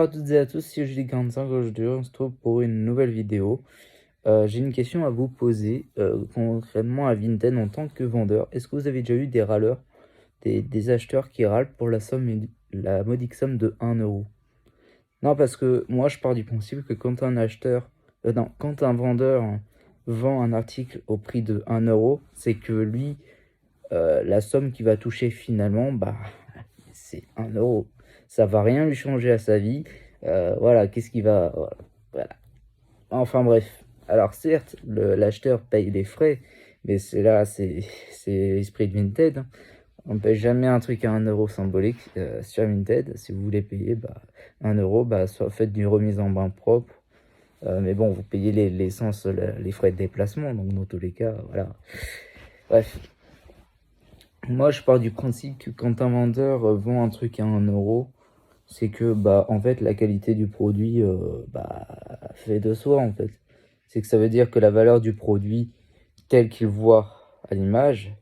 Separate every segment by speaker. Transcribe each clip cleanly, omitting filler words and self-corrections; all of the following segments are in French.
Speaker 1: Bonjour à toutes et à tous, c'est Julie45 aujourd'hui, on se trouve pour une nouvelle vidéo. J'ai une question à vous poser concrètement à Vinted en tant que vendeur. Est-ce que vous avez déjà eu des râleurs, des acheteurs qui râlent pour la modique somme de 1 euro? Non, parce que moi je pars du principe que quand un quand un vendeur vend un article au prix de 1 euro, c'est que lui, la somme qu'il va toucher finalement, c'est 1 euro. Ça va rien lui changer à sa vie. Voilà, qu'est-ce qui va... Voilà. Enfin bref. Alors certes, l'acheteur paye les frais, mais c'est l'esprit de Vinted, hein. On ne paye jamais un truc à 1 euro symbolique sur Vinted. Si vous voulez payer 1 euro, soit faites d'une remise en main propre. Mais bon, vous payez l'essence, les frais de déplacement, donc dans tous les cas, voilà. Bref. Moi, je pars du principe que quand un vendeur vend un truc à 1 euro, c'est que en fait la qualité du produit fait de soi en fait. C'est que ça veut dire que la valeur du produit tel qu'il voit à l'image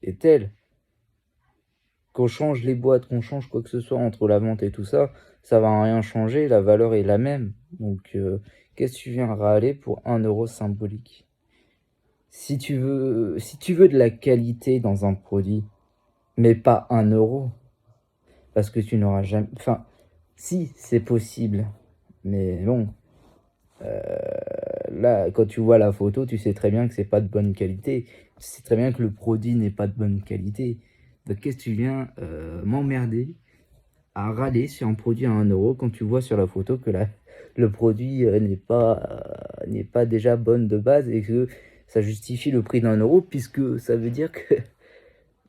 Speaker 1: est telle. Qu'on change les boîtes, qu'on change quoi que ce soit entre la vente et tout ça, ça va rien changer, la valeur est la même. Donc qu'est-ce que tu viens râler pour 1 euro symbolique? Si tu veux de la qualité dans un produit, mais pas 1 euro, parce que tu n'auras jamais... Enfin, si, c'est possible, mais bon, là, quand tu vois la photo, tu sais très bien que c'est pas de bonne qualité. Tu sais très bien que le produit n'est pas de bonne qualité. Donc qu'est-ce que tu viens m'emmerder à râler sur un produit à 1 euro quand tu vois sur la photo que le produit n'est pas déjà bonne de base et que ça justifie le prix d'1 euro, puisque ça veut dire que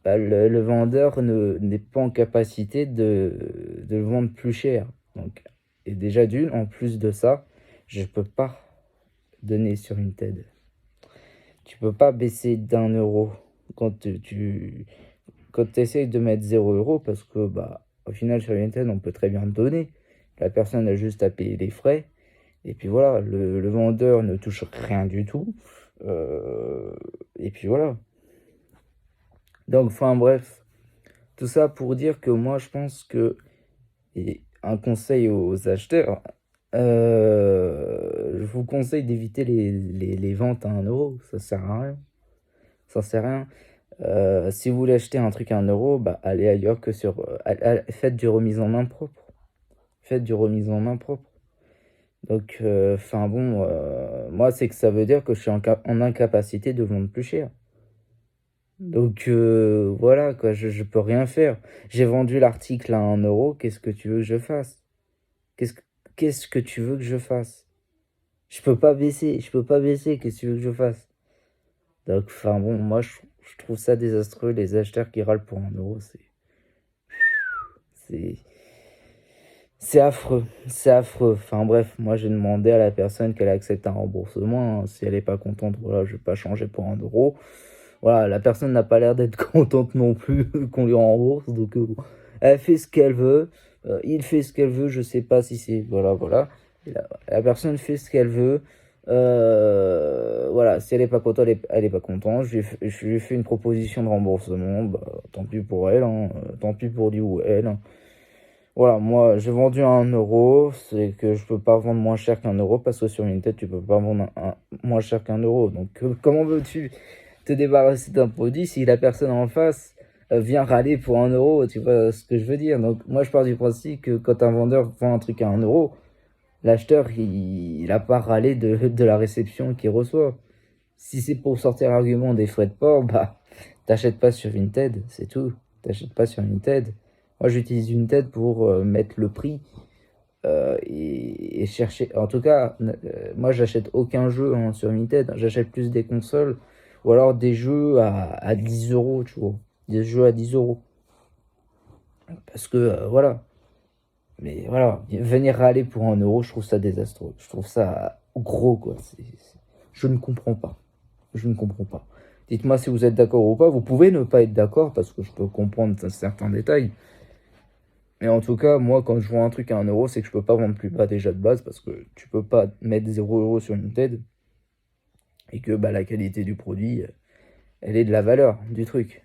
Speaker 1: le vendeur n'est pas en capacité de le vendre plus cher. Donc, et déjà d'une, en plus de ça, je peux pas donner sur une TED. Tu peux pas baisser d'1 euro quand tu essayes de mettre 0 euro, parce que au final sur une TED on peut très bien donner. La personne a juste à payer les frais. Et puis voilà, le vendeur ne touche rien du tout. Et puis voilà. Donc, enfin bref, tout ça pour dire que moi je pense que, et un conseil aux acheteurs, je vous conseille d'éviter les ventes à 1 euro, ça sert à rien. Ça sert à rien. Si vous voulez acheter un truc à 1 euro, allez ailleurs que sur... faites du remise en main propre. Faites du remise en main propre. Donc, enfin bon, moi c'est que ça veut dire que je suis en incapacité de vendre plus cher. Donc voilà quoi, je peux rien faire. J'ai vendu l'article à 1 euro, qu'est-ce que tu veux que je fasse? Qu'est-ce que, qu'est-ce que tu veux que je fasse? Je peux pas baisser, qu'est-ce que tu veux que je fasse? Donc enfin bon, moi je trouve ça désastreux, les acheteurs qui râlent pour 1 euro, c'est, c'est affreux, c'est affreux. Enfin bref, moi j'ai demandé à la personne qu'elle accepte un remboursement, hein. Si elle est pas contente, voilà, je vais pas changer pour 1 euro. Voilà, la personne n'a pas l'air d'être contente non plus qu'on lui rembourse, donc elle fait ce qu'elle veut, il fait ce qu'elle veut, je sais pas si c'est... Voilà, voilà. Et la personne fait ce qu'elle veut, voilà, si elle est pas contente, elle est pas contente, je lui ai fait une proposition de remboursement, tant pis pour elle, hein, tant pis pour lui ou elle, hein. Voilà, moi j'ai vendu à 1 euro, c'est que je peux pas vendre moins cher qu'1 euro, parce que sur Vinted tu peux pas vendre moins cher qu'1 euro, donc comment veux-tu te débarrasser d'un produit si la personne en face vient râler pour 1 euro? Tu vois ce que je veux dire? Donc moi je pars du principe que quand un vendeur vend un truc à 1 euro, l'acheteur il a pas râlé de la réception qu'il reçoit. Si c'est pour sortir l'argument des frais de port, t'achètes pas sur Vinted, c'est tout. T'achètes pas sur Vinted. Moi j'utilise Vinted pour mettre le prix et chercher. En tout cas, moi j'achète aucun jeu hein, sur Vinted. J'achète plus des consoles ou alors des jeux à 10 euros, tu vois. Des jeux à 10 euros. Parce que voilà. Mais voilà, venir râler pour 1 euro, je trouve ça désastreux. Je trouve ça gros, quoi. Je ne comprends pas. Je ne comprends pas. Dites-moi si vous êtes d'accord ou pas. Vous pouvez ne pas être d'accord parce que je peux comprendre certains détails. Mais en tout cas, moi, quand je vends un truc à 1 euro, c'est que je peux pas vendre plus bas déjà de base parce que tu peux pas mettre 0 euro sur une TED et que la qualité du produit, elle est de la valeur du truc,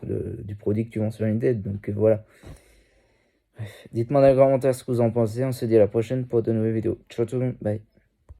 Speaker 1: du produit que tu vends sur une TED. Donc voilà. Bref, dites-moi dans les commentaires ce que vous en pensez. On se dit à la prochaine pour de nouvelles vidéos. Ciao tout le monde, bye.